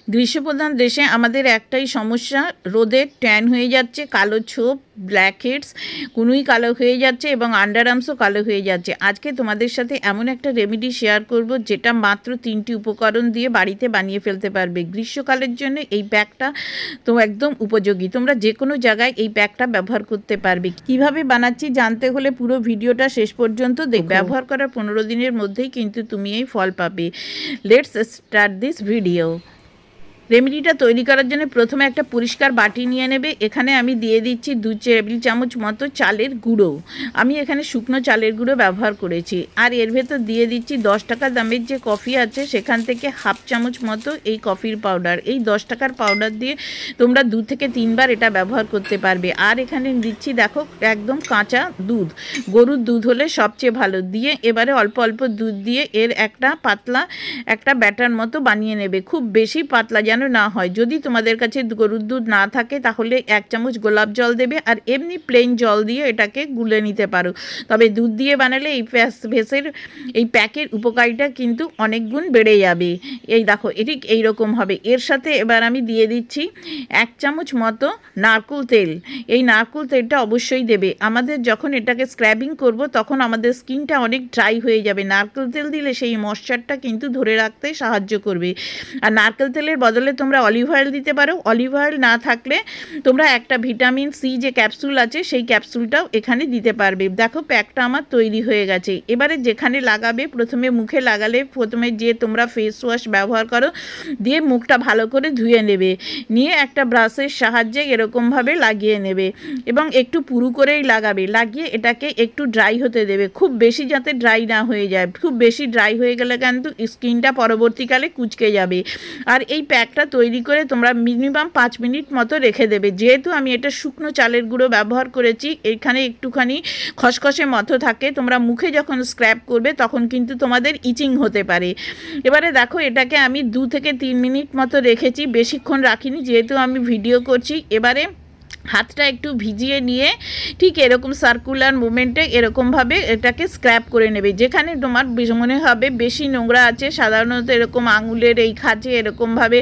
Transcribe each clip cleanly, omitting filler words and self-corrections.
গ্রীষ্মপ্রধান দেশে আমাদের একটাই সমস্যা, রোদে ট্যান হয়ে যাচ্ছে, কালো ছোপ, ব্ল্যাক হেডস, কুনুই কালো হয়ে যাচ্ছে এবং আন্ডার আর্মসও কালো হয়ে যাচ্ছে। আজকে তোমাদের সাথে এমন একটা রেমেডি শেয়ার করব যেটা মাত্র 3টি উপকরণ দিয়ে বাড়িতে বানিয়ে ফেলতে পারবে। গ্রীষ্মকালের জন্য এই প্যাকটা তো একদম উপযোগী, তোমরা যে কোনো জায়গায় এই প্যাকটা ব্যবহার করতে পারবে। কিভাবে বানাচ্ছি জানতে হলে পুরো ভিডিওটা শেষ পর্যন্ত ব্যবহার করার 15 দিনের মধ্যেই কিন্তু তুমি এই ফল পাবে। Let's start this video. রেমেডিটা তৈরি করার জন্য প্রথমে একটা পরিষ্কার বাটি নিয়ে নেবে। এখানে আমি দিয়ে দিচ্ছি 2 টেবিল চামচ মতো চালের গুঁড়ো। আমি এখানে শুকনো চালের গুঁড়ো ব্যবহার করেছি। আর এর ভেতর দিয়ে দিচ্ছি 10 টাকা দামের যে কফি আছে সেখান থেকে হাফ চামচ মতো এই কফির পাউডার। এই 10 টাকার পাউডার দিয়ে তোমরা 2 থেকে 3 বার এটা ব্যবহার করতে পারবে। আর এখানে দিচ্ছি দেখো একদম কাঁচা দুধ, গরুর দুধ হলে সবচেয়ে ভালো। দিয়ে এবারে অল্প অল্প দুধ দিয়ে এর একটা পাতলা একটা ব্যাটার মতো বানিয়ে নেবে। খুব বেশি পাতলা যেন না হয়। যদি তোমাদের কাছে গরুর দুধ না থাকে তাহলে 1 চামচ গোলাপ জল দেবে, আর এমনি প্লেন জল দিয়ে এটাকে গুলে নিতে পারো। তবে দুধ দিয়ে বানালে এই ফেসের এই প্যাকের উপকারিতা কিন্তু অনেক গুণ বেড়ে যাবে। এই দেখো এটি এইরকম হবে। এর সাথে এবার আমি দিয়ে দিচ্ছি 1 চামচ মতো নারকেল তেল। এই নারকেল তেলটা অবশ্যই দেবে। আমাদের যখন এটাকে স্ক্রাবিং করব তখন আমাদের স্কিনটা অনেক ড্রাই হয়ে যাবে। নারকেল তেল দিলে সেই ময়েশ্চারটা কিন্তু ধরে রাখতে সাহায্য করবে। আর নারকেল তেলের বদলে তোমরা অলিভ অয়েল দিতে পারো। অলিভ অয়েল না থাকলে তোমরা একটা ভিটামিন সি যে ক্যাপসুল আছে সেই ক্যাপসুলটাও এখানে দিতে পারবে। দেখো প্যাকটা আমার তৈরি হয়ে গেছে। এবারে যেখানে লাগাবে, প্রথমে মুখে লাগালে প্রথমে যে তোমরা ফেস ওয়াশ ব্যবহার করো দিয়ে মুখটা ভালো করে ধুয়ে নেবে, নিয়ে একটা ব্রাশের সাহায্যে এরকমভাবে লাগিয়ে নেবে এবং একটু পুরু করেই লাগাবে। লাগিয়ে এটাকে একটু ড্রাই হতে দেবে, খুব বেশি যাতে ড্রাই না হয়ে যায়। খুব বেশি ড্রাই হয়ে গেলে কিন্তু স্কিনটা পরবর্তীকালে কুঁচকে যাবে। আর এই প্যাকটা তৈরি করে তোমরা মিনিমাম 5 মিনিট মতো রেখে দেবে। যেহেতু আমি এটা শুকনো চালের গুঁড়ো ব্যবহার করেছি, এখানে একটুখানি খসখসে মতো থাকে, তোমরা মুখে যখন স্ক্র্যাব করবে তখন কিন্তু তোমাদের ইচিং হতে পারে। এবারে দেখো এটাকে আমি 2 থেকে 3 মিনিট মতো রেখেছি, বেশিক্ষণ রাখিনি যেহেতু আমি ভিডিও করছি। এবারে হাতটা একটু ভিজিয়ে নিয়ে ঠিক এরকম সার্কুলার মুভমেন্টে এরকমভাবে এটাকে স্ক্র্যাব করে নেবে। যেখানে তোমার মনে হবে বেশি নোংরা আছে, সাধারণত এরকম আঙুলের এই খাঁজে এরকমভাবে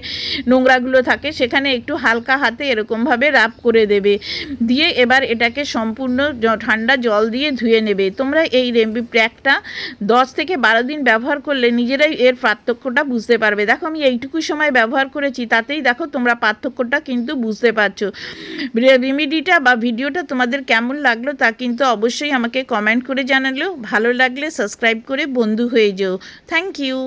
নোংরাগুলো থাকে, সেখানে একটু হালকা হাতে এরকমভাবে রাব করে দেবে। দিয়ে এবার এটাকে সম্পূর্ণ ঠান্ডা জল দিয়ে ধুয়ে নেবে। তোমরা এই রেমেডি প্যাকটা 10 থেকে 12 দিন ব্যবহার করলে নিজেরাই এর পার্থক্যটা বুঝতে পারবে। দেখো আমি এইটুকু সময় ব্যবহার করেছি, তাতেই দেখো তোমরা পার্থক্যটা কিন্তু বুঝতে পারছো। রেমেডিটা বা ভিডিওটা তোমাদের কেমন লাগলো তা কিন্তু অবশ্যই আমাকে কমেন্ট করে জানালেও, ভালো লাগলে সাবস্ক্রাইব করে বন্ধু হয়ে যেও। Thank you.